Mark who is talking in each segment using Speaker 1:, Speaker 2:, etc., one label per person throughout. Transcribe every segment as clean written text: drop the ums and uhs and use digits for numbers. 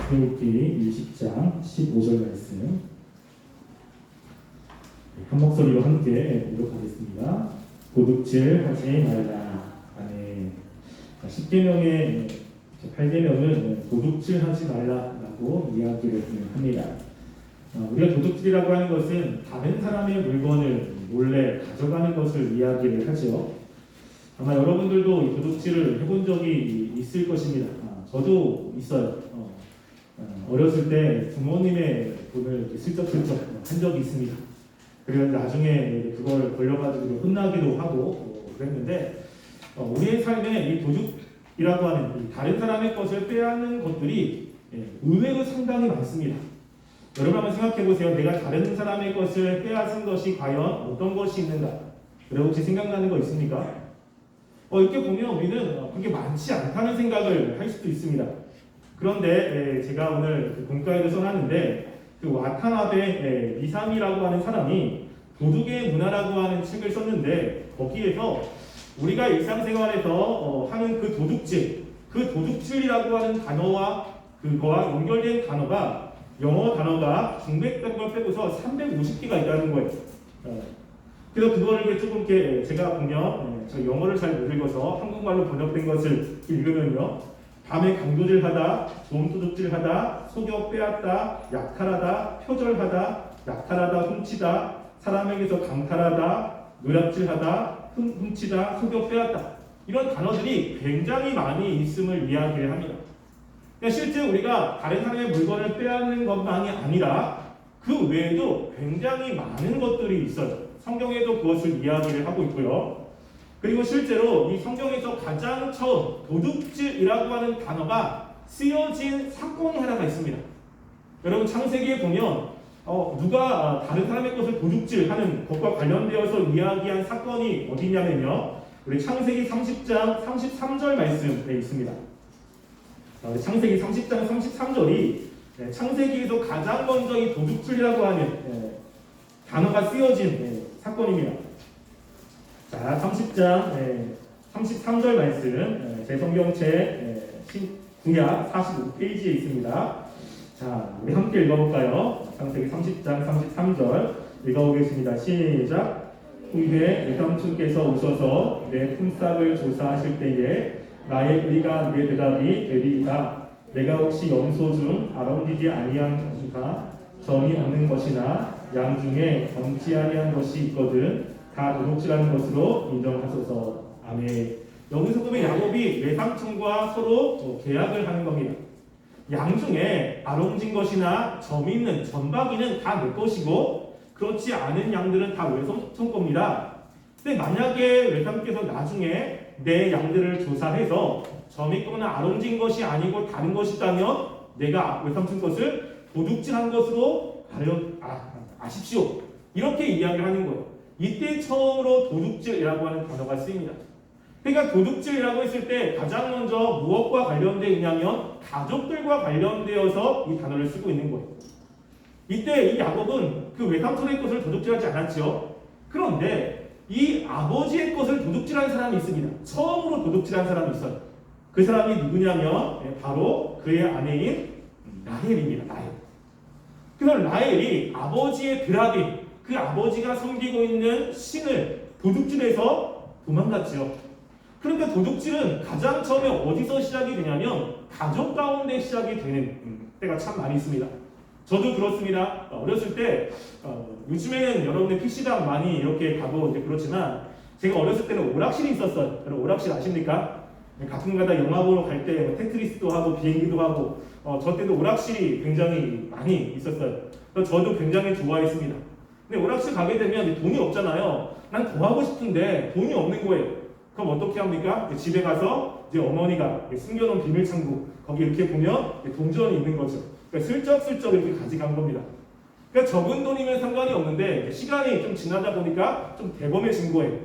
Speaker 1: 태우기 20장 15절 말씀 한 목소리로 함께 읽어보겠습니다. 도둑질 하지 말라. 아멘. 10계명의 8계명은 도둑질 하지 말라라고 이야기를 합니다. 우리가 도둑질이라고 하는 것은 다른 사람의 물건을 몰래 가져가는 것을 이야기를 하죠. 아마 여러분들도 이 도둑질을 해본 적이 있을 것입니다. 저도 있어요. 어렸을 때 부모님의 돈을 슬쩍슬쩍 한 적이 있습니다. 그리고 나중에 그걸 걸려가지고 혼나기도 하고 그랬는데, 우리의 삶에 이 도둑이라고 하는 이 다른 사람의 것을 빼앗는 것들이 의외로 상당히 많습니다. 여러분 한번 생각해 보세요. 내가 다른 사람의 것을 빼앗은 것이 과연 어떤 것이 있는가? 여러분 혹시 생각나는 거 있습니까? 이렇게 보면 우리는 그게 많지 않다는 생각을 할 수도 있습니다. 그런데 제가 오늘 그 본가에도 써놨는데, 그 와타나베 미사미라고 하는 사람이 도둑의 문화라고 하는 책을 썼는데, 거기에서 우리가 일상생활에서 하는 그 도둑질이라고 하는 단어와 그거와 연결된 단어가 영어 단어가 중백된 걸 빼고서 350개가 있다는 거예요. 그래서 그거를 조금 이렇게 제가 보면, 저 영어를 잘 못 읽어서 한국말로 번역된 것을 읽으면요, 밤에 강도질하다, 도둑질하다, 속여 빼앗다, 약탈하다, 표절하다, 약탈하다, 훔치다, 사람에게서 강탈하다, 노략질하다, 훔치다, 속여 빼앗다, 이런 단어들이 굉장히 많이 있음을 이야기를 합니다. 그러니까 실제 우리가 다른 사람의 물건을 빼앗는 것만이 아니라 그 외에도 굉장히 많은 것들이 있어요. 성경에도 그것을 이야기를 하고 있고요. 그리고 실제로 이 성경에서 가장 처음 도둑질이라고 하는 단어가 쓰여진 사건이 하나가 있습니다. 여러분 창세기에 보면 누가 다른 사람의 것을 도둑질하는 것과 관련되어서 이야기한 사건이 어디냐면요, 우리 창세기 30장 33절 말씀에 있습니다. 창세기 30장 33절이 창세기에서 가장 먼저 이 도둑질이라고 하는 단어가 쓰여진 사건입니다. 자, 30장 33절 말씀, 제 성경책 구약 45페이지에 있습니다. 자, 우리 함께 읽어볼까요? 창세기 30장 33절 읽어보겠습니다. 시작. 후에 내 삼촌께서 오셔서 내 품삯을 조사하실 때에 나의 의가 내 대답이 되리이다. 내가 혹시 염소 중 아름디지 아니한 것이나 정이 없는 것이나 양 중에 검지 아니한 것이 있거든 다 도둑질하는 것으로 인정하소서. 아멘. 여기서 보면 야곱이 외삼촌과 서로 계약을 하는 겁니다. 양 중에 아롱진 것이나 점 있는 점박이는 다 내 것이고 그렇지 않은 양들은 다 외삼촌 겁니다. 근데 만약에 외삼께서 나중에 내 양들을 조사해서 점 있거나 아롱진 것이 아니고 다른 것이라면 내가 외삼촌 것을 도둑질한 것으로 아십시오. 이렇게 이야기를 하는 거예요. 이때 처음으로 도둑질이라고 하는 단어가 쓰입니다. 그러니까 도둑질이라고 했을 때 가장 먼저 무엇과 관련되어 있냐면 가족들과 관련되어서 이 단어를 쓰고 있는 거예요. 이때 이 야곱은 그 외삼촌의 것을 도둑질하지 않았죠. 그런데 이 아버지의 것을 도둑질한 사람이 있습니다. 처음으로 도둑질한 사람이 있어요. 그 사람이 누구냐면 바로 그의 아내인 라헬입니다. 라헬. 그래서 라헬이 아버지의 드라빔, 그 아버지가 섬기고 있는 신을 도둑질해서 도망갔죠. 그런데 도둑질은 가장 처음에 어디서 시작이 되냐면 가족 가운데 시작이 되는 때가 참 많이 있습니다. 저도 그렇습니다. 어렸을 때 요즘에는 여러분들 PC방 많이 이렇게 가고 이제 그렇지만 제가 어렸을 때는 오락실이 있었어요. 여러분 오락실 아십니까? 가끔가다 영화 보러 갈 때 테트리스도 하고 비행기도 하고 저 때도 오락실이 굉장히 많이 있었어요. 그래서 저도 굉장히 좋아했습니다. 근데 오락실 가게 되면 돈이 없잖아요. 난 더 하고 싶은데 돈이 없는 거예요. 그럼 어떻게 합니까? 집에 가서 이제 어머니가 숨겨놓은 비밀 창고 거기 이렇게 보면 동전이 있는 거죠. 그러니까 슬쩍슬쩍 이렇게 가져간 겁니다. 그러니까 적은 돈이면 상관이 없는데 시간이 좀 지나다 보니까 좀 대범해진 거예요.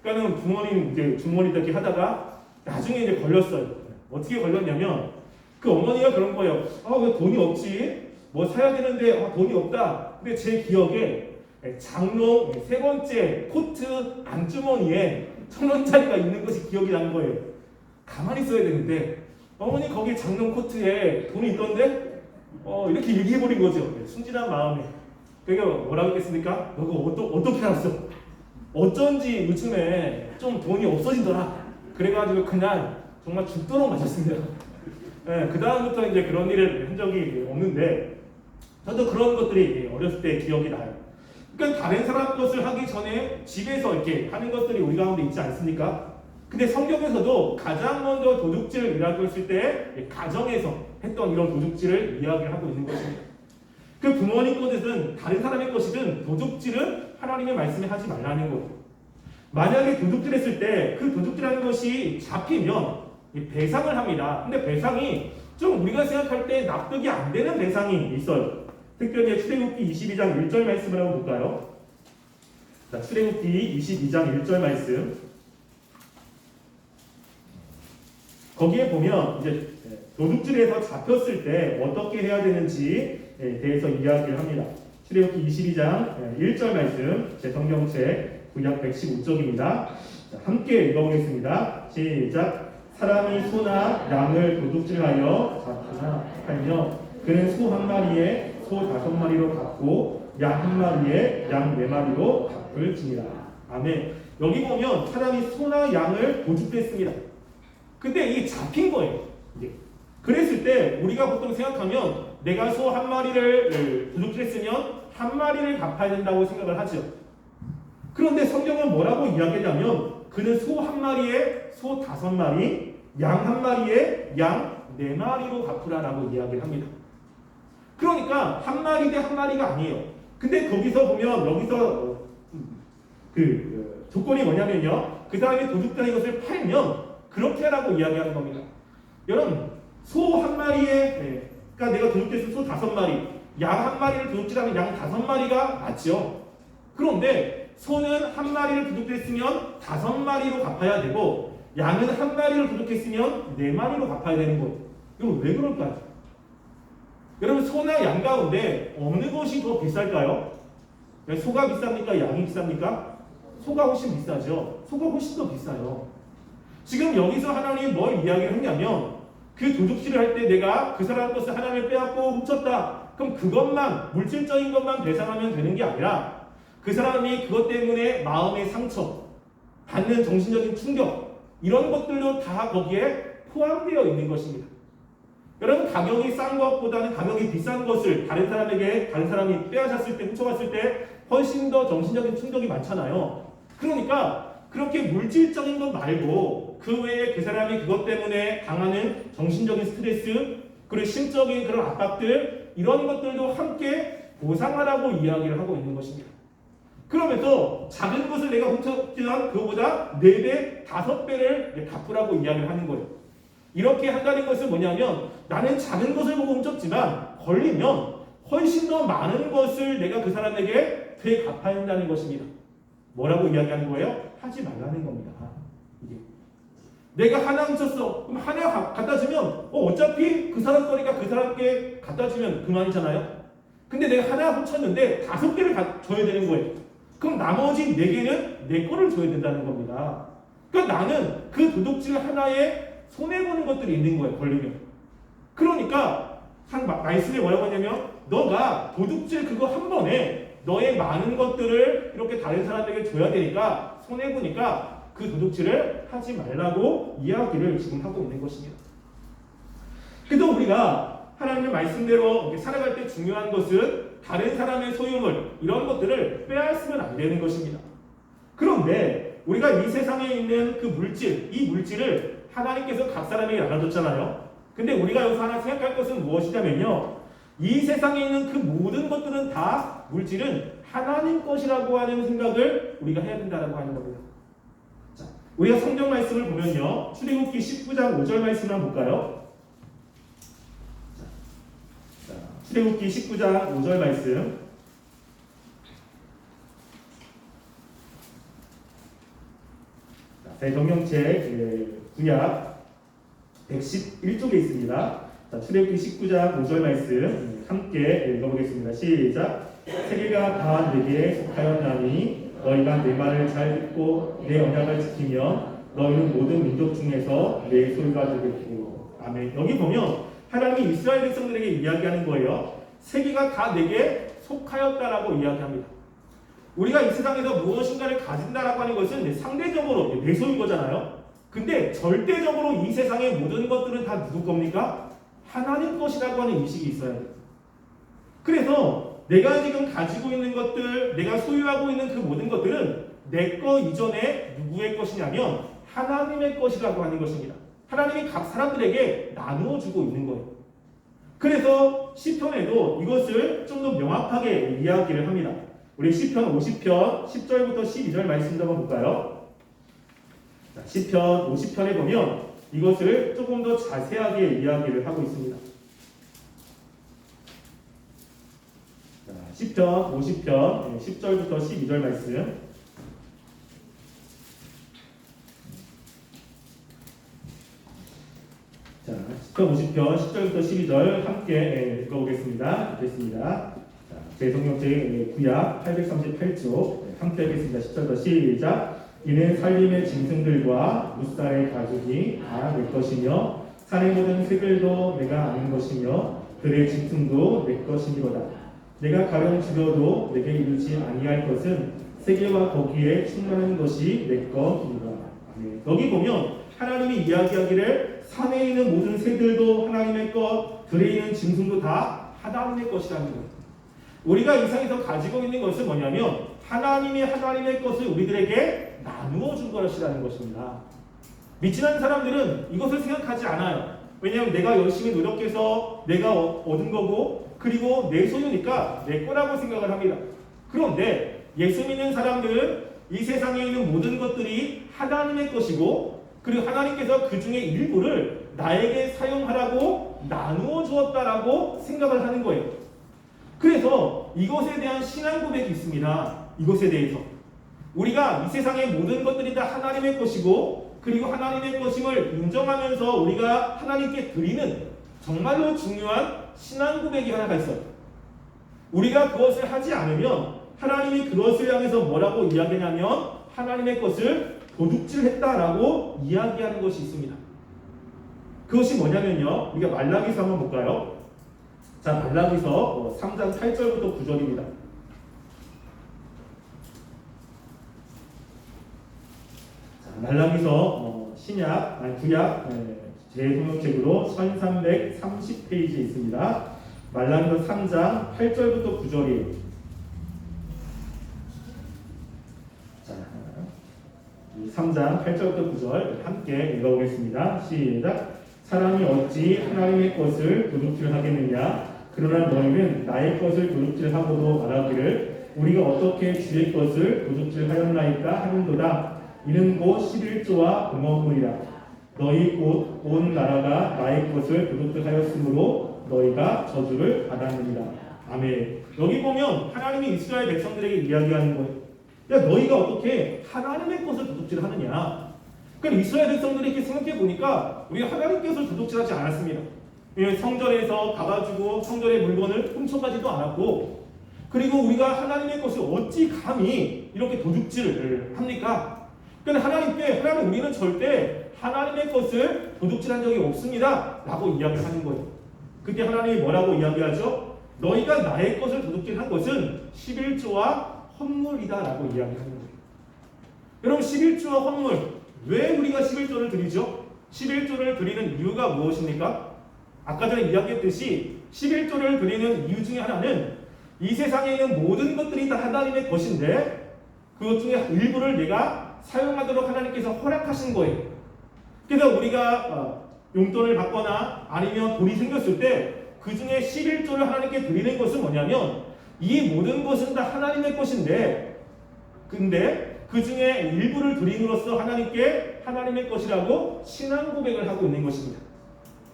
Speaker 1: 그러니까는 부모님 이제 주머니 이렇게 하다가 나중에 이제 걸렸어요. 어떻게 걸렸냐면 그 어머니가 그런 거예요. 왜 돈이 없지? 뭐 사야 되는데 돈이 없다. 근데 제 기억에 장롱 세 번째 코트 안주머니에 1,000원짜리가 있는 것이 기억이 난 거예요. 가만히 있어야 되는데 어머니 거기 장롱 코트에 돈이 있던데
Speaker 2: 이렇게 얘기해버린 거죠. 순진한 마음에. 그러니까 뭐라고 했겠습니까? 너가 어떻게 알았어? 어쩐지 요즘에 좀 돈이 없어지더라. 그래가지고 그냥 정말 죽도록 마셨습니다. 네, 그 다음부터 이제 그런 일을 한 적이 없는데, 저도 그런 것들이 어렸을 때 기억이 나요. 그러니까 다른 사람 것을 하기 전에 집에서 이렇게 하는 것들이 우리 가운데 있지 않습니까? 근데 성경에서도 가장 먼저 도둑질이라고 했을 때 가정에서 했던 이런 도둑질을 이야기를 하고 있는 것입니다. 그 부모님 것이든 다른 사람의 것이든 도둑질은 하나님의 말씀에 하지 말라는 거예요. 만약에 도둑질했을 때 그 도둑질하는 것이 잡히면 배상을 합니다. 근데 배상이 좀 우리가 생각할 때 납득이 안 되는 배상이 있어요. 특별히 출애굽기 22장 1절 말씀을 한번 볼까요? 자, 출애굽기 22장 1절 말씀. 거기에 보면 이제 도둑질에서 잡혔을 때 어떻게 해야 되는지에 대해서 이야기를 합니다. 출애굽기 22장 1절 말씀, 제 성경책 구약 115쪽입니다. 함께 읽어보겠습니다. 시작. 사람이 소나 양을 도둑질하여 잡거나 하며 그는 소 한 마리에 소 5마리로 갚고 양 한 마리에 양 4마리로 갚을지니라. 아멘. 여기 보면 사람이 소나 양을 도둑했습니다. 근데 이게 잡힌 거예요. 그랬을 때 우리가 보통 생각하면 내가 소 한 마리를 도둑질했으면 한 마리를 갚아야 된다고 생각을 하죠. 그런데 성경은 뭐라고 이야기하냐면 그는 소 한 마리에 소 5마리, 양 한 마리에 양 4마리로 갚으라라고 이야기를 합니다. 그러니까 한 마리 대 한 마리가 아니에요. 근데 거기서 보면 여기서 조건이 뭐냐면요. 그 사람이 도둑질한 것을 팔면 그렇게 하라고 이야기하는 겁니다. 여러분, 소 한 마리에, 그러니까 내가 도둑질해서 소 5마리, 양 한 마리를 도둑질하면 양 5마리가 맞죠. 그런데 소는 한 마리를 도둑질했으면 5마리로 갚아야 되고, 양은 한 마리를 도둑했으면 4마리로 갚아야 되는 거예요. 이거 왜 그럴까요? 여러분, 소나 양 가운데 어느 것이 더 비쌀까요? 소가 비쌉니까? 양이 비쌉니까? 소가 훨씬 비싸죠. 소가 훨씬 더 비싸요. 지금 여기서 하나님이 뭘 이야기를 했냐면 그 도둑질을 할 때 내가 그 사람 것을 하나님을 빼앗고 훔쳤다. 그럼 그것만 물질적인 것만 배상하면 되는 게 아니라 그 사람이 그것 때문에 마음의 상처, 받는 정신적인 충격 이런 것들도 다 거기에 포함되어 있는 것입니다. 여러분 가격이 싼 것보다는 가격이 비싼 것을 다른 사람이 빼앗았을 때 훔쳐갔을 때 훨씬 더 정신적인 충격이 많잖아요. 그러니까 그렇게 물질적인 것 말고 그 외에 그 사람이 그것 때문에 당하는 정신적인 스트레스 그리고 심적인 그런 압박들 이런 것들도 함께 보상하라고 이야기를 하고 있는 것입니다. 그러면서 작은 것을 내가 훔쳤지만 그거보다 4배, 5배를 갚으라고 이야기를 하는 거예요. 이렇게 한다는 것은 뭐냐면 나는 작은 것을 보고 훔쳤지만 걸리면 훨씬 더 많은 것을 내가 그 사람에게 되갚아야 한다는 것입니다. 뭐라고 이야기하는 거예요? 하지 말라는 겁니다. 이게. 내가 하나 훔쳤어. 그럼 하나 갖다 주면 어차피 그 사람 거니까 그 사람께 갖다 주면 그만이잖아요. 근데 내가 하나 훔쳤는데 5개를 줘야 되는 거예요. 그럼 나머지 4개는 내 거를 줘야 된다는 겁니다. 그러니까 나는 그 도둑질 하나에 손해보는 것들이 있는 거예요. 걸리면. 그러니까 말씀이 뭐라고 하냐면 너가 도둑질 그거 한 번에 너의 많은 것들을 이렇게 다른 사람에게 줘야 되니까 손해보니까 그 도둑질을 하지 말라고 이야기를 지금 하고 있는 것입니다. 그래도 우리가 하나님의 말씀대로 살아갈 때 중요한 것은 다른 사람의 소유물 이런 것들을 빼앗으면 안 되는 것입니다. 그런데 우리가 이 세상에 있는 그 물질, 이 물질을 하나님께서 각 사람에게 나눠줬잖아요. 근데 우리가 여기서 하나 생각할 것은 무엇이냐면요. 이 세상에 있는 그 모든 것들은 다 물질은 하나님 것이라고 하는 생각을 우리가 해야 된다고 하는 겁니다. 자, 우리가 성경 말씀을 보면요. 출애굽기 19장 5절 말씀을 한번 볼까요? 자, 출애굽기 19장 5절 말씀. 제 성경책 구약 111쪽에 있습니다. 자, 출애굽기 19장 5절 말씀 함께 읽어보겠습니다. 시작. 세계가 다 내게 속하였나니 너희가 내 말을 잘 듣고 내 언약을 지키면 너희는 모든 민족 중에서 내 소유가 되겠고. 아멘. 여기 보면 하나님이 이스라엘 백성들에게 이야기하는 거예요. 세계가 다 내게 속하였다라고 이야기합니다. 우리가 이 세상에서 무엇인가를 가진다라고 하는 것은 상대적으로 내 소유인 거잖아요. 근데 절대적으로 이 세상의 모든 것들은 다 누구 겁니까? 하나님 것이라고 하는 인식이 있어야 돼요. 그래서 내가 지금 가지고 있는 것들, 내가 소유하고 있는 그 모든 것들은 내 거 이전에 누구의 것이냐면 하나님의 것이라고 하는 것입니다. 하나님이 각 사람들에게 나누어 주고 있는 거예요. 그래서 시편에도 이것을 좀 더 명확하게 이야기를 합니다. 우리 시편 50편 10절부터 12절 말씀 한번 볼까요? 자, 시편 50편에 보면 이것을 조금 더 자세하게 이야기를 하고 있습니다. 자, 시편 50편 10절부터 12절 말씀. 자, 시편 50편 10절부터 12절 함께 읽어보겠습니다. 읽겠습니다. 제 성경책 구약 838쪽 함께 하겠습니다. 10절부터 시작. 이는 살림의 짐승들과 무살의 가죽이 다 내 것이며 산의 모든 새들도 내가 아는 것이며 들의 짐승도 내 것이니로다. 내가 가령 죽여도 내게 이르지 아니할 것은 세계와 거기에 충만한 것이 내 것이니라. 여기 보면 하나님이 이야기하기를 산에 있는 모든 새들도 하나님의 것, 들에 있는 짐승도 다 하나님의 것이라는 거예요. 우리가 이 세상에서 가지고 있는 것은 뭐냐면 하나님의 것을 우리들에게 나누어 준 것이라는 것입니다. 믿지 않는 사람들은 이것을 생각하지 않아요. 왜냐하면 내가 열심히 노력해서 내가 얻은 거고 그리고 내 소유니까 내 거라고 생각을 합니다. 그런데 예수 믿는 사람들은 이 세상에 있는 모든 것들이 하나님의 것이고 그리고 하나님께서 그 중에 일부를 나에게 사용하라고 나누어 주었다라고 생각을 하는 거예요. 그래서 이것에 대한 신앙 고백이 있습니다. 이것에 대해서 우리가 이 세상의 모든 것들이 다 하나님의 것이고 그리고 하나님의 것임을 인정하면서 우리가 하나님께 드리는 정말로 중요한 신앙 고백이 하나가 있어요. 우리가 그것을 하지 않으면 하나님이 그것을 향해서 뭐라고 이야기하냐면 하나님의 것을 도둑질했다라고 이야기하는 것이 있습니다. 그것이 뭐냐면요. 우리가 말라기서 한번 볼까요? 자, 말라기서 3장 8절부터 9절입니다. 자, 말라기서 구약 제 성경책으로 1330페이지에 있습니다. 말라기서 3장 8절부터 9절이에요. 자, 3장 8절부터 9절 함께 읽어보겠습니다. 시작. 사람이 어찌 하나님의 것을 도둑질하겠느냐? 그러나 너희는 나의 것을 도둑질하고도 말하기를 우리가 어떻게 주의 것을 도둑질하였나이까 하는도다. 이는 곧 11조와 공허물이라. 너희 곧 온 나라가 나의 것을 도둑질하였으므로 너희가 저주를 받았느니라. 아멘. 여기 보면 하나님이 이스라엘 백성들에게 이야기하는 거예요. 야, 너희가 어떻게 하나님의 것을 도둑질하느냐? 그러니까 이스라엘 백성들이 이렇게 생각해 보니까 우리가 하나님의 것을 도둑질하지 않았습니다. 성전에서 가가지고 성전의 물건을 훔쳐가지도 않았고 그리고 우리가 하나님의 것을 어찌 감히 이렇게 도둑질을 합니까? 그런데 하나님 우리는 절대 하나님의 것을 도둑질한 적이 없습니다 라고 이야기를 하는 거예요. 그때 하나님이 뭐라고 이야기하죠? 너희가 나의 것을 도둑질한 것은 11조와 헌물이다 라고 이야기하는 거예요. 여러분 11조와 헌물 왜 우리가 11조를 드리죠? 11조를 드리는 이유가 무엇입니까? 아까 전에 이야기했듯이 11조를 드리는 이유 중에 하나는 이 세상에 있는 모든 것들이 다 하나님의 것인데 그것 중에 일부를 내가 사용하도록 하나님께서 허락하신 거예요. 그래서 우리가 용돈을 받거나 아니면 돈이 생겼을 때 그 중에 11조를 하나님께 드리는 것은 뭐냐면 이 모든 것은 다 하나님의 것인데 근데 그 중에 일부를 드림으로써 하나님께 하나님의 것이라고 신앙 고백을 하고 있는 것입니다.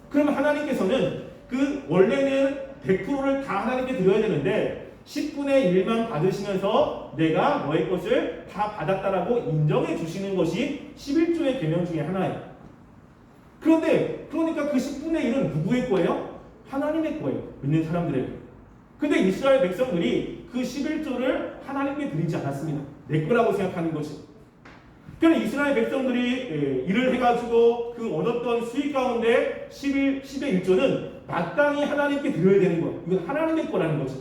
Speaker 2: 그럼 하나님께서는 그 원래는 100%를 다 하나님께 드려야 되는데 10분의 1만 받으시면서 내가 너의 것을 다 받았다라고 인정해 주시는 것이 11조의 계명 중에 하나예요. 그러니까 그 10분의 1은 누구의 거예요? 하나님의 거예요. 믿는 사람들에게. 근데 이스라엘 백성들이 그 11조를 하나님께 드리지 않았습니다. 내 거라고 생각하는 것이. 그러니까 이스라엘 백성들이 일을 해가지고 그 얻었던 수익 가운데 10의 1조는 마땅히 하나님께 드려야 되는 거예요. 이건 하나님의 거라는 거죠.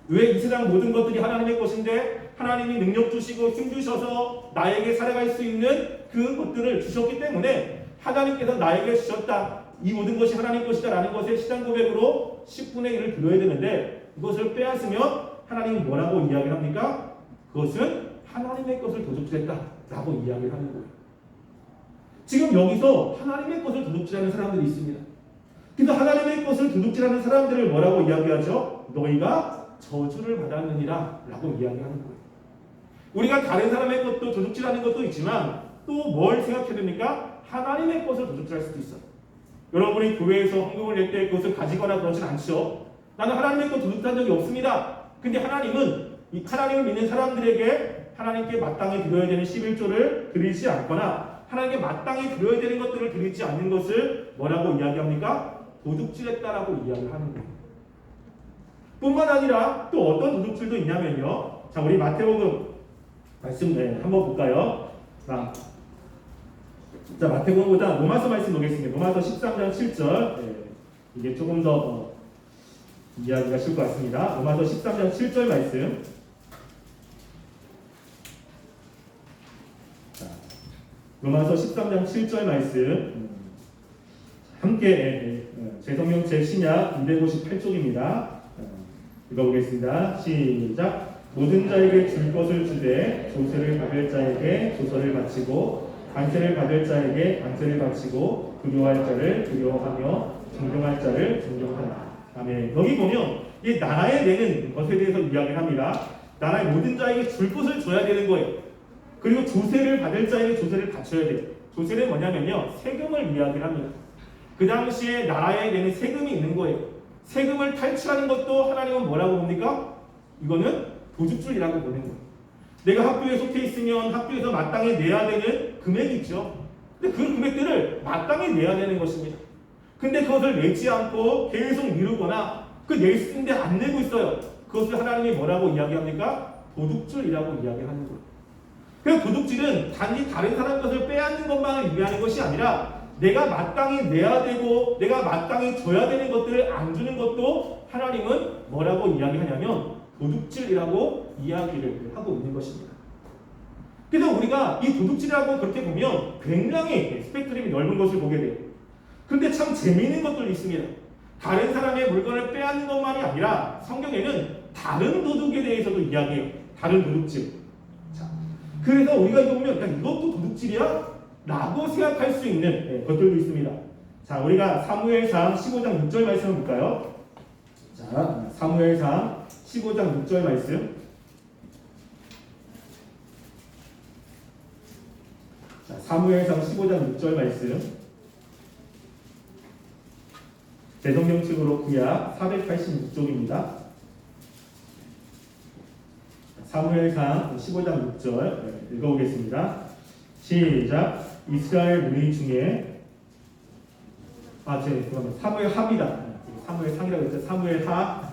Speaker 2: 왜 이 세상 모든 것들이 하나님의 것인데 하나님이 능력 주시고 힘 주셔서 나에게 살아갈 수 있는 그 것들을 주셨기 때문에 하나님께서 나에게 주셨다. 이 모든 것이 하나님 것이다 라는 것에 신앙 고백으로 10분의 1을 드려야 되는데 이것을 빼앗으면 하나님은 뭐라고 이야기를 합니까? 그것은 하나님의 것을 도둑질했다 라고 이야기를 하는 거예요. 지금 여기서 하나님의 것을 도둑질하는 사람들이 있습니다. 그래서 하나님의 것을 도둑질하는 사람들을 뭐라고 이야기하죠? 너희가 저주를 받았느니라 라고 이야기하는 거예요. 우리가 다른 사람의 것도 도둑질하는 것도 있지만 또 뭘 생각해야 됩니까? 하나님의 것을 도둑질할 수도 있어요. 여러분이 교회에서 헌금을 낼 때 그것을 가지거나 그러진 않죠. 나는 하나님의 것 도둑질한 적이 없습니다. 근데 하나님은 이 하나님을 믿는 사람들에게 하나님께 마땅히 드려야 되는 11조를 드리지 않거나 하나님께 마땅히 드려야 되는 것들을 드리지 않는 것을 뭐라고 이야기합니까? 도둑질했다라고 이야기를 하는 거예요. 뿐만 아니라 또 어떤 도둑질도 있냐면요. 자, 우리 마태복음 말씀 한번 볼까요? 자, 마태복음보다 로마서 말씀 보겠습니다. 로마서 13장 7절. 이게 조금 더 이야기가 쉬울 것 같습니다. 로마서 13장 7절 말씀. 자, 로마서 13장 7절 말씀. 함께 제성령 제신약 258쪽입니다. 읽어보겠습니다. 시작. 모든 자에게 줄 것을 주되 조세를 받을 자에게 조서를 바치고 관세를 받을 자에게 관세를 바치고 두려워할 자를 두려워하며 존경할 자를 존경하라. 아멘. 여기 보면 이 나라에 내는 것에 대해서 이야기를 합니다. 나라의 모든 자에게 줄 것을 줘야 되는 거예요. 그리고 조세를 받을 자에게 조세를 바쳐야 돼요. 조세는 뭐냐면요, 세금을 이야기를 합니다. 그 당시에 나라에 내는 세금이 있는 거예요. 세금을 탈취하는 것도 하나님은 뭐라고 봅니까? 이거는 도둑질이라고 보는 거예요. 내가 학교에 속해 있으면 학교에서 마땅히 내야 되는 금액이 있죠. 근데 그 금액들을 마땅히 내야 되는 것입니다. 근데 그것을 내지 않고 계속 미루거나 그 낼 수 있는데 안 내고 있어요. 그것을 하나님이 뭐라고 이야기합니까? 도둑질이라고 이야기하는 거예요. 그래서 도둑질은 단지 다른 사람 것을 빼앗는 것만을 의미하는 것이 아니라 내가 마땅히 내야 되고 내가 마땅히 줘야 되는 것들을 안 주는 것도 하나님은 뭐라고 이야기하냐면 도둑질이라고 이야기를 하고 있는 것입니다. 그래서 우리가 이 도둑질이라고 그렇게 보면 굉장히 스펙트럼이 넓은 것을 보게 돼요. 그런데 참 재미있는 것들이 있습니다. 다른 사람의 물건을 빼앗는 것만이 아니라 성경에는 다른 도둑에 대해서도 이야기해요. 다른 도둑질. 자, 그래서 우리가 이거 보면 이것도 도둑질이야? 라고 생각할 수 있는 것들도 있습니다. 자, 우리가 사무엘상 15장 6절 말씀을 볼까요? 자, 사무엘상 15장 6절 말씀. 자, 사무엘상 15장 6절 말씀. 대성경책으로 구약 486쪽입니다. 사무엘상 15장 6절 읽어보겠습니다. 시작. 이스라엘 무리 중에 사무엘 하입니다. 사무엘 상이라고 했죠. 사무엘 하.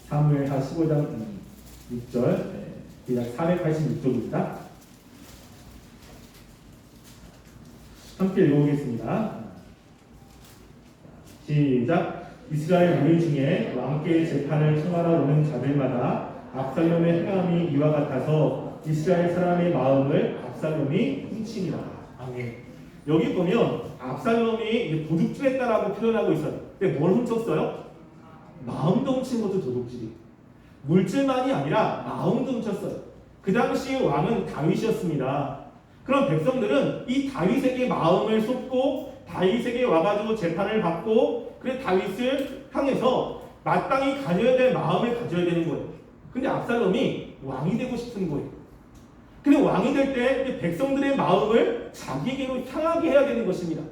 Speaker 2: 사무엘 하 15장 6절. 구약 486쪽입니다. 함께 읽어보겠습니다. 시작. 이스라엘 무리 중에 왕께 재판을 청하러 오는 자들마다 압살롬의 행함이 이와 같아서 이스라엘 사람의 마음을 압살롬이 훔치니라. 아멘. 여기 보면 압살롬이 도둑질했다라고 표현하고 있어요. 근데 뭘 훔쳤어요? 마음도 훔친 것도 도둑질이. 물질만이 아니라 마음도 훔쳤어요. 그 당시 왕은 다윗이었습니다. 그럼 백성들은 이 다윗에게 마음을 쏟고 다윗에게 와가지고 재판을 받고 그래 다윗을 향해서 마땅히 가져야 될 마음을 가져야 되는 거예요. 근데 압살롬이 왕이 되고 싶은 거예요. 근데 왕이 될 때 백성들의 마음을 자기에게로 향하게 해야 되는 것입니다.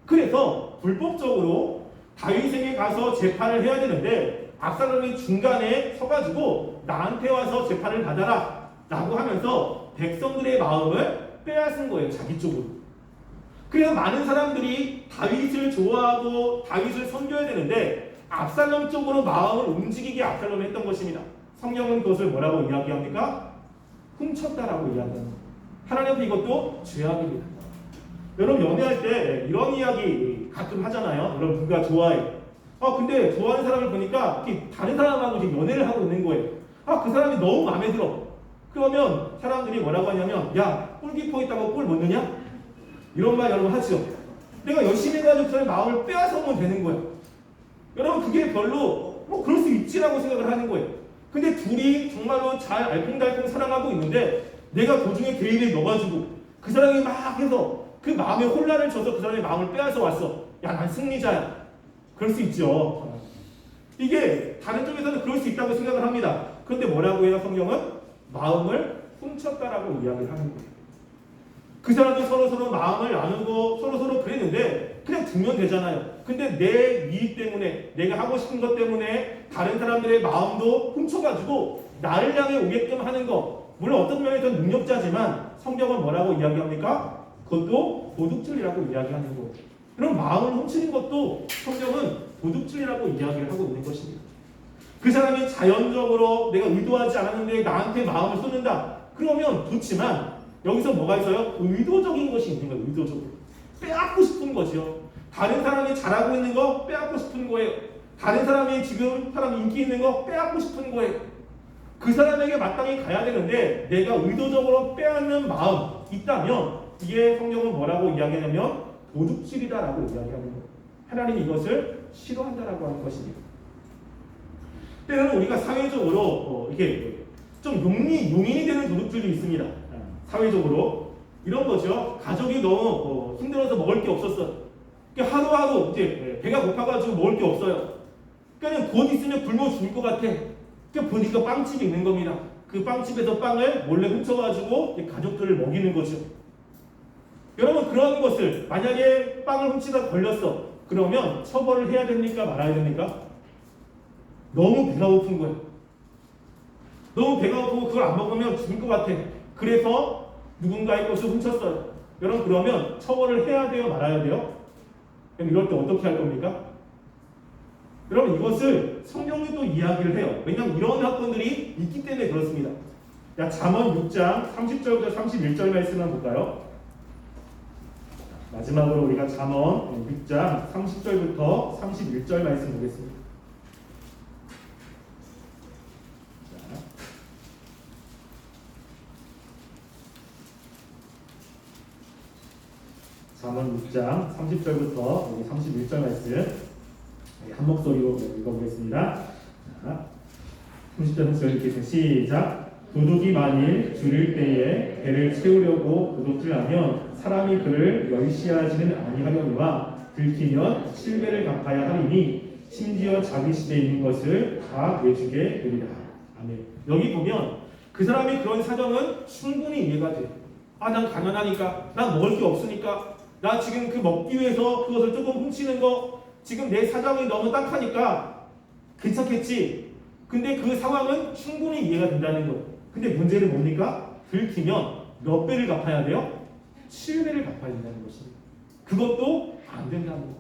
Speaker 2: 그래서 불법적으로 다윗에게 가서 재판을 해야 되는데 압살롬이 중간에 서가지고 나한테 와서 재판을 받아라 라고 하면서 백성들의 마음을 빼앗은 거예요. 자기 쪽으로. 그래서 많은 사람들이 다윗을 좋아하고 다윗을 섬겨야 되는데 압살롬 쪽으로 마음을 움직이게 압살롬이 했던 것입니다. 성경은 그것을 뭐라고 이야기합니까? 훔쳤다라고 이야기합니다. 하나님 앞에 이것도 죄악입니다. 여러분 연애할 때 이런 이야기 가끔 하잖아요. 여러분 누가 좋아해? 근데 좋아하는 사람을 보니까 다른 사람하고 지금 연애를 하고 있는 거예요. 그 사람이 너무 마음에 들어. 그러면 사람들이 뭐라고 하냐면, 야, 꿀 깊어 있다고 꿀 못 넣냐? 이런 말 여러분 하죠. 내가 열심히 해가지고 그 사람의 마음을 빼앗아오면 되는 거예요. 여러분 그게 별로 그럴 수 있지라고 생각을 하는 거예요. 근데 둘이 정말로 잘 알콩달콩 사랑하고 있는데 내가 도중에 개입에 넣어가지고 그 사람이 막 해서 그 마음에 혼란을 줘서 그 사람의 마음을 빼앗아 왔어. 야, 난 승리자야. 그럴 수 있죠. 이게 다른 쪽에서는 그럴 수 있다고 생각을 합니다. 그런데 뭐라고 해요? 성경은 마음을 훔쳤다라고 이야기를 하는 거예요. 그 사람도 서로 마음을 나누고 서로 그랬는데 그냥 두면 되잖아요. 근데 내 이익 때문에 내가 하고 싶은 것 때문에 다른 사람들의 마음도 훔쳐가지고 나를 향해 오게끔 하는 거, 물론 어떤 면에서는 능력자지만 성경은 뭐라고 이야기합니까? 그것도 도둑질이라고 이야기하는 거예요. 그럼 마음을 훔치는 것도 성경은 도둑질이라고 이야기를 하고 있는 것입니다. 그 사람이 자연적으로 내가 의도하지 않았는데 나한테 마음을 쏟는다. 그러면 좋지만 여기서 뭐가 있어요? 의도적인 것이 있는 거예요. 의도적으로. 빼앗고 싶은 거죠. 다른 사람이 잘하고 있는 거 빼앗고 싶은 거예요. 다른 사람이 지금 사람 인기 있는 거 빼앗고 싶은 거예요. 그 사람에게 마땅히 가야 되는데 내가 의도적으로 빼앗는 마음 있다면 이게 성경은 뭐라고 이야기하냐면 도둑질이다라고 이야기하는 거예요. 하나님이 이것을 싫어한다라고 하는 것입니다. 때로는 우리가 사회적으로 이렇게 좀 용인이 되는 도둑질이 있습니다. 사회적으로 이런 거죠. 가족이 너무 힘들어서 먹을 게 없었어. 그러니까 하루하루 이제 배가 고파가지고 먹을 게 없어요. 그러니까 곧 있으면 굶어 죽을 것 같아. 그러니까 보니까 빵집이 있는 겁니다. 그 빵집에서 빵을 몰래 훔쳐가지고 가족들을 먹이는 거죠. 여러분 그런 것을 만약에 빵을 훔치다 걸렸어. 그러면 처벌을 해야 됩니까? 말아야 됩니까? 너무 배가 고픈 거예요. 너무 배가 고프고 그걸 안 먹으면 죽을 것 같아. 그래서 누군가의 것을 훔쳤어요. 여러분 그러면 처벌을 해야 돼요? 말아야 돼요? 그럼 이럴 때 어떻게 할 겁니까? 여러분 이것을 성경이 또 이야기를 해요. 왜냐하면 이런 사건들이 있기 때문에 그렇습니다. 잠언 6장 30절부터 31절 말씀만 볼까요? 마지막으로 우리가 잠언 6장 30절부터 31절 말씀 보겠습니다. 잠언 6장 30절부터 31절 말씀 한 목소리로 읽어보겠습니다. 30절 이렇게 해서 시작. 도둑이 만일 줄일 때에 배를 채우려고 도둑질하면 사람이 그를 멸시하지는 아니하려니와 들키면 7배를 갚아야 하리니 심지어 자기 집에 있는 것을 다 내주게 되리라. 아멘. 여기 보면 그 사람의 그런 사정은 충분히 이해가 돼요. 난 가난하니까, 난 먹을 게 없으니까, 나 지금 그 먹기 위해서 그것을 조금 훔치는 거, 지금 내 사정이 너무 딱하니까 괜찮겠지. 근데 그 상황은 충분히 이해가 된다는 거예요. 근데 문제는 뭡니까? 들키면 몇 배를 갚아야 돼요? 7배를 갚아야 된다는 것입니다. 그것도 안 된다는 거예요.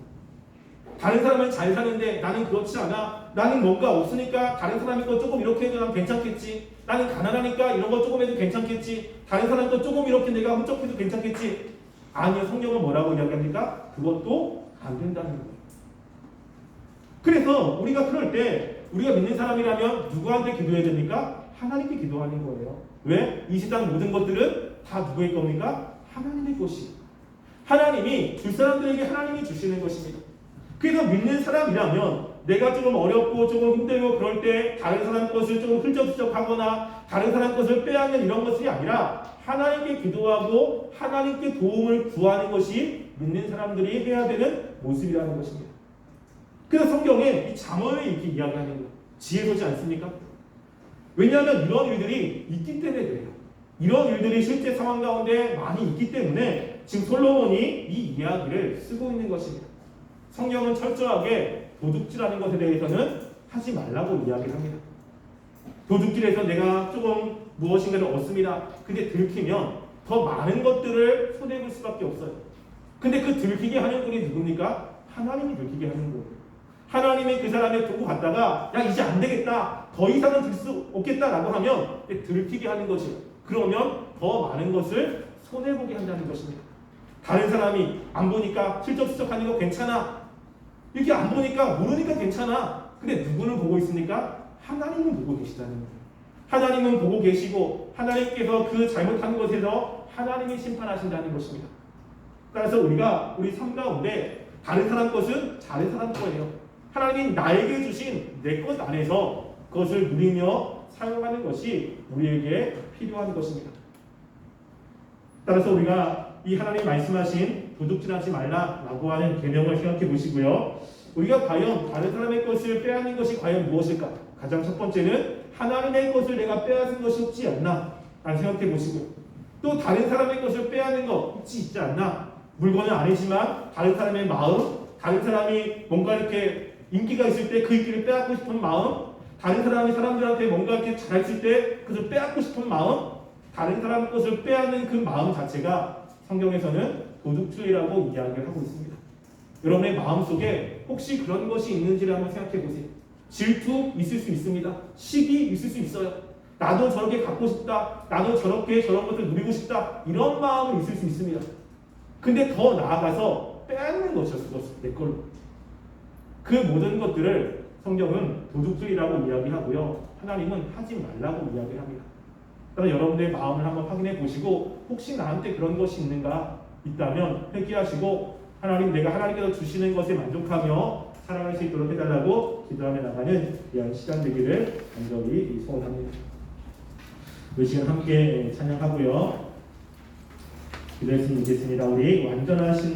Speaker 2: 다른 사람은 잘 사는데 나는 그렇지 않아. 나는 뭔가 없으니까 다른 사람이 거 조금 이렇게 해도 난 괜찮겠지. 나는 가난하니까 이런 거 조금 해도 괜찮겠지. 다른 사람 거 조금 이렇게 내가 훔쳐해도 괜찮겠지. 아니요, 성경은 뭐라고 이야기합니까? 그것도 안 된다는 거예요. 그래서 우리가 그럴 때 우리가 믿는 사람이라면 누구한테 기도해야 됩니까? 하나님께 기도하는 거예요. 왜? 이 세상 모든 것들은 다 누구의 겁니까? 하나님의 것이. 하나님이 줄 사람들에게 하나님이 주시는 것입니다. 그래서 믿는 사람이라면 내가 조금 어렵고 조금 힘들고 그럴 때 다른 사람 것을 조금 훌쩍훌쩍하거나 다른 사람 것을 빼앗는 이런 것이 아니라 하나님께 기도하고 하나님께 도움을 구하는 것이 믿는 사람들이 해야 되는 모습이라는 것입니다. 그래서 성경에 이 잠언을 이렇게 이야기하는 거예요. 지혜로지 않습니까? 왜냐하면 이런 일들이 있기 때문에 그래요. 이런 일들이 실제 상황 가운데 많이 있기 때문에 지금 솔로몬이 이 이야기를 쓰고 있는 것입니다. 성경은 철저하게 도둑질하는 것에 대해서는 하지 말라고 이야기를 합니다. 도둑질해서 내가 조금 무엇인가를 얻습니다. 근데 들키면 더 많은 것들을 손해볼 수밖에 없어요. 근데 그 들키게 하는 분이 누굽니까? 하나님이 들키게 하는 거예요. 하나님이 그 사람을 두고 갔다가 야 이제 안 되겠다. 더 이상은 들 수 없겠다라고 하면 들키게 하는 것이에요. 그러면 더 많은 것을 손해보게 한다는 것입니다. 다른 사람이 안 보니까 슬쩍슬쩍하는 거 괜찮아. 이렇게 안 보니까 모르니까 괜찮아. 근데 누구는 보고 있습니까? 하나님은 보고 계시다는 거예요. 하나님은 보고 계시고 하나님께서 그 잘못한 것에서 하나님이 심판하신다는 것입니다. 따라서 우리가 우리 삶 가운데 다른 사람 것은 다른 사람 거예요. 하나님이 나에게 주신 내 것 안에서 그것을 누리며 사용하는 것이 우리에게 필요한 것입니다. 따라서 우리가 이 하나님 말씀하신 도둑질하지 말라라고 하는 계명을 생각해 보시고요. 우리가 과연 다른 사람의 것을 빼앗는 것이 과연 무엇일까? 가장 첫 번째는 하나님의 것을 내가 빼앗은 것이 없지 않나? 라는 생각해 보시고, 또 다른 사람의 것을 빼앗는 거 혹시 있지 않나? 물건은 아니지만 다른 사람의 마음, 다른 사람이 뭔가 이렇게 인기가 있을 때 그 인기를 빼앗고 싶은 마음, 다른 사람들한테 뭔가 이렇게 잘했을 때 그것을 빼앗고 싶은 마음, 다른 사람 것을 빼앗는 그 마음 자체가 성경에서는 도둑질이라고 이야기를 하고 있습니다. 여러분의 마음속에 혹시 그런 것이 있는지를 한번 생각해 보세요. 질투 있을 수 있습니다. 시기 있을 수 있어요. 나도 저렇게 갖고 싶다. 나도 저렇게 저런 것을 누리고 싶다. 이런 마음은 있을 수 있습니다. 근데 더 나아가서 빼앗는 것이었어. 내 걸로. 그 모든 것들을 성경은 도둑질이라고 이야기하고요. 하나님은 하지 말라고 이야기합니다. 그래서 여러분의 마음을 한번 확인해 보시고 혹시 나한테 그런 것이 있는가 있다면 회개하시고 하나님 내가 하나님께서 주시는 것에 만족하며 살아갈 수 있도록 해달라고 기도하며 나가는 이런 시간 되기를 간절히 소원합니다. 이 시간 함께 찬양하고요. 기도했으면 좋겠습니다. 우리 완전하신